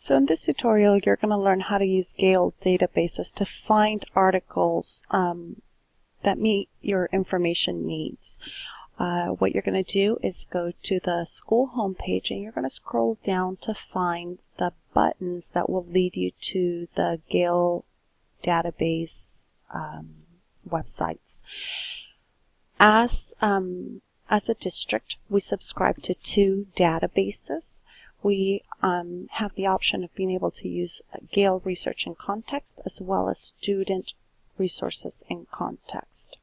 So in this tutorial, you're going to learn how to use GALE databases to find articles that meet your information needs. What you're going to do is go to the school homepage and you're going to scroll down to find the buttons that will lead you to the GALE database websites. As a district, we subscribe to 2 databases. We have the option of being able to use GALE Research in Context as well as Student Resources in Context.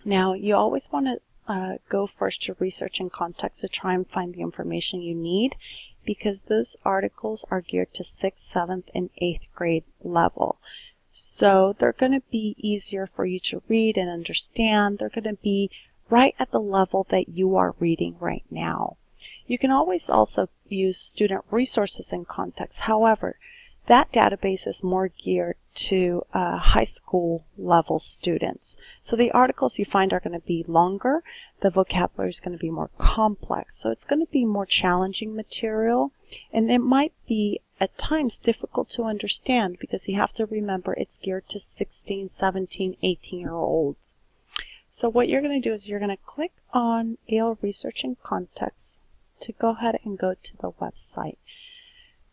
Now, you always want to go first to Research in Context to try and find the information you need, because those articles are geared to 6th, 7th, and 8th grade level. So they're going to be easier for you to read and understand. They're going to be right at the level that you are reading right now. You can always also use Student Resources in Context. However, that database is more geared to high school level students. So the articles you find are going to be longer. The vocabulary is going to be more complex. So it's going to be more challenging material, and it might be at times difficult to understand because you have to remember it's geared to 16, 17, 18-year-olds. So what you're going to do is you're going to click on GALE Research in Context to go ahead and go to the website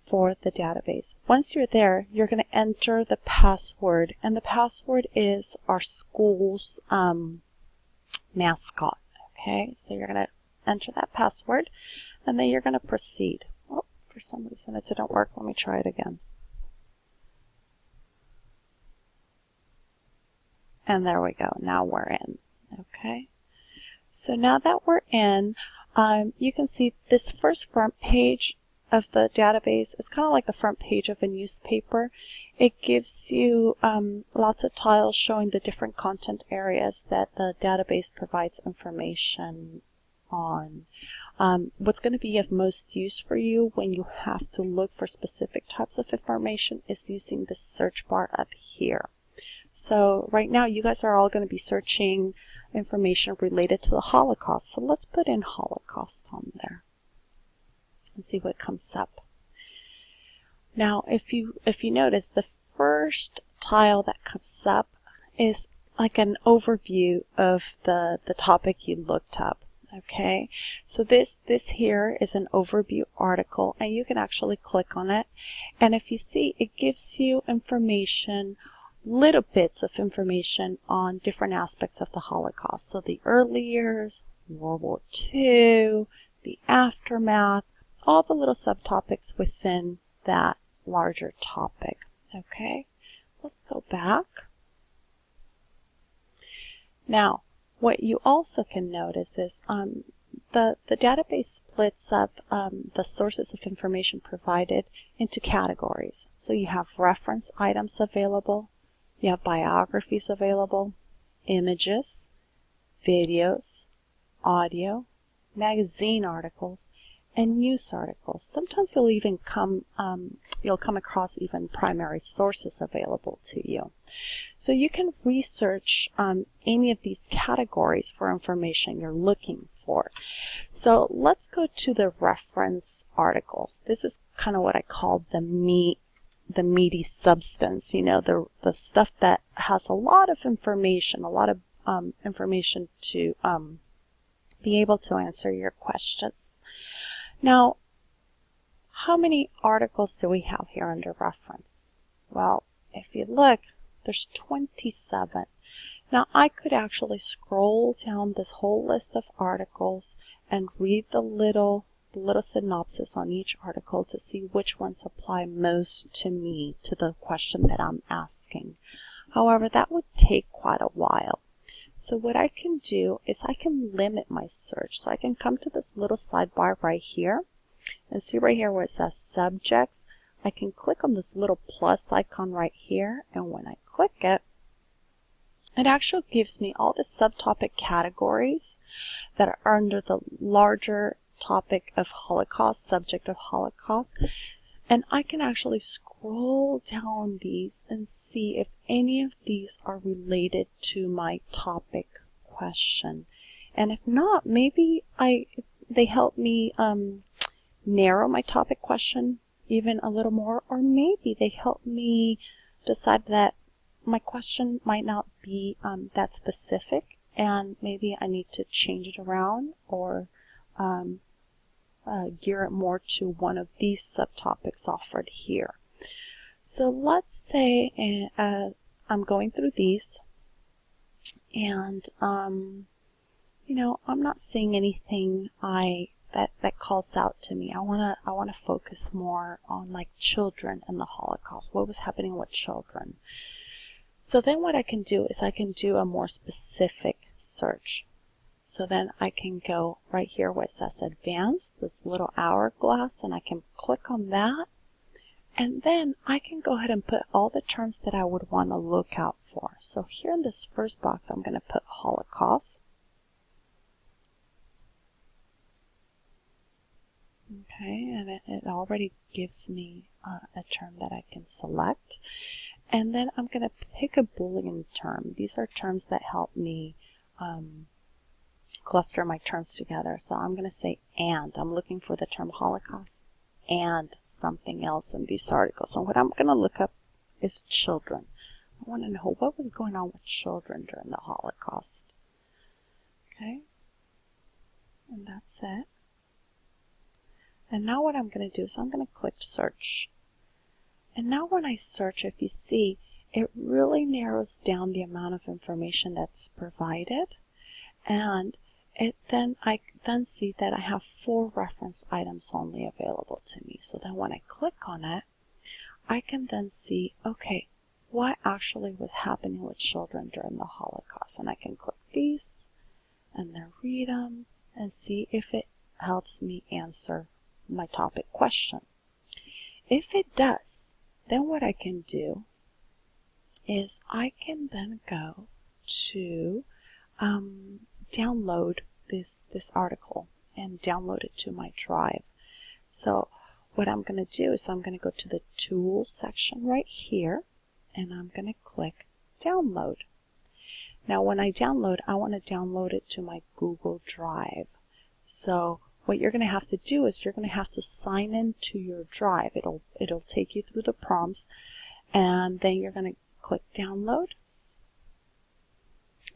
for the database. Once you're there, you're going to enter the password, and the password is our school's mascot. Okay, so you're going to enter that password, and then you're going to proceed. Oh, for some reason it didn't work. Let me try it again. And there we go. Now we're in. Okay, so now that we're in, you can see this first front page of the database is kind of like the front page of a newspaper. It gives you lots of tiles showing the different content areas that the database provides information on. What's going to be of most use for you when you have to look for specific types of information is using the search bar up here. So right now you guys are all going to be searching information related to the Holocaust. So let's put in Holocaust on there and see what comes up. Now, if you notice, the first tile that comes up is like an overview of the topic you looked up. Okay, so this here is an overview article, and you can actually click on it, and if you see, it gives you information, little bits of information on different aspects of the Holocaust. So the early years, World War II, the aftermath, all the little subtopics within that larger topic. Okay, let's go back. Now, what you also can notice is the database splits up the sources of information provided into categories. So you have reference items available, you have biographies available, images, videos, audio, magazine articles, and news articles. Sometimes you'll even come across even primary sources available to you. So you can research any of these categories for information you're looking for. So let's go to the reference articles. This is kind of what I call the meaty substance, you know, the stuff that has a lot of information, information to be able to answer your questions. Now, how many articles do we have here under reference? Well, if you look, there's 27. Now, I could actually scroll down this whole list of articles and read the little synopsis on each article to see which ones apply most to me, to the question that I'm asking. However, that would take quite a while. So what I can do is I can limit my search. So I can come to this little sidebar right here and see right here where it says subjects. I can click on this little plus icon right here, and when I click it, it actually gives me all the subtopic categories that are under the larger topic of Holocaust, subject of Holocaust, and I can actually scroll down these and see if any of these are related to my topic question. And if not, maybe they help me narrow my topic question even a little more, or maybe they help me decide that my question might not be that specific, and maybe I need to change it around or gear it more to one of these subtopics offered here. So let's say I'm going through these, and you know, I'm not seeing anything that calls out to me. I wanna focus more on like children and the Holocaust. What was happening with children? So then what I can do is I can do a more specific search. So then I can go right here where it says advanced, this little hourglass, and I can click on that. And then I can go ahead and put all the terms that I would want to look out for. So here in this first box, I'm going to put Holocaust. Okay, and it already gives me a term that I can select. And then I'm going to pick a Boolean term. These are terms that help me cluster my terms together. So I'm going to say and. I'm looking for the term Holocaust and something else in these articles. So what I'm going to look up is children. I want to know what was going on with children during the Holocaust. Okay, and that's it. And now what I'm going to do is I'm going to click search. And now when I search, if you see, it really narrows down the amount of information that's provided. And I then see that I have 4 reference items only available to me. So then when I click on it, I can then see, okay, what actually was happening with children during the Holocaust. And I can click these and then read them and see if it helps me answer my topic question. If it does, then what I can do is I can then go to download this article and download it to my drive. So what I'm going to do is I'm going to go to the Tools section right here, and I'm going to click Download. Now when I download, I want to download it to my Google Drive. So what you're going to have to do is you're going to have to sign in to your drive. It'll take you through the prompts, and then you're going to click Download,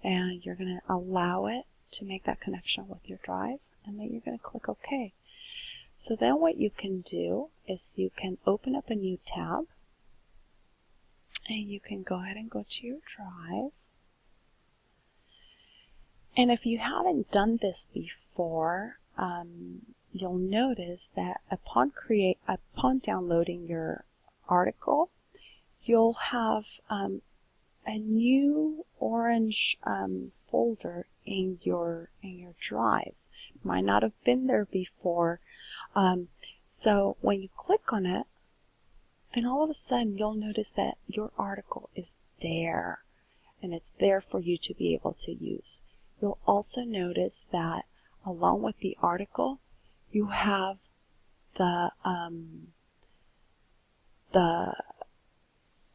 and you're going to allow it to make that connection with your drive, and then you're going to click OK. So then what you can do is you can open up a new tab, and you can go ahead and go to your drive. And if you haven't done this before, you'll notice that upon downloading your article, you'll have a new orange folder in your drive. It might not have been there before. So when you click on it, then all of a sudden you'll notice that your article is there, and it's there for you to be able to use. You'll also notice that along with the article, you have the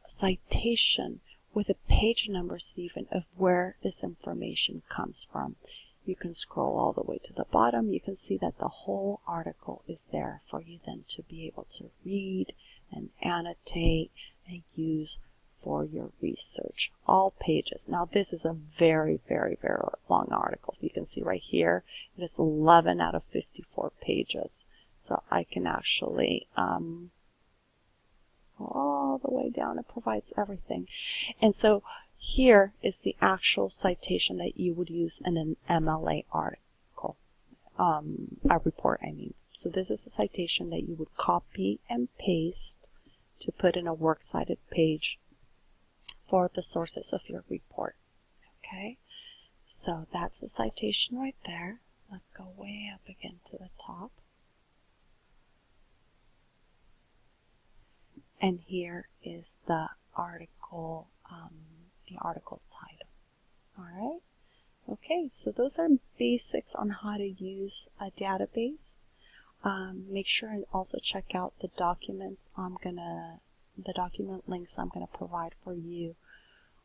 citation with a page numbers even of where this information comes from. You can scroll all the way to the bottom. You can see that the whole article is there for you then to be able to read and annotate and use for your research. All pages. Now this is a very, very, very long article. You can see right here, it is 11 out of 54 pages. So I can actually all the way down. It provides everything. And so here is the actual citation that you would use in an MLA article, a report, I mean. So this is the citation that you would copy and paste to put in a works cited page for the sources of your report. Okay, so that's the citation right there. Let's go way up again to the top. And here is the article title. All right. Okay, so those are basics on how to use a database. Make sure and also check out the documents the document links I'm gonna provide for you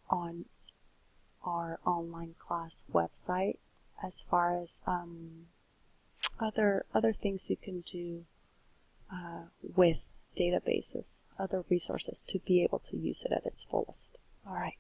on our online class website, as far as other things you can do with databases, other resources to be able to use it at its fullest. All right.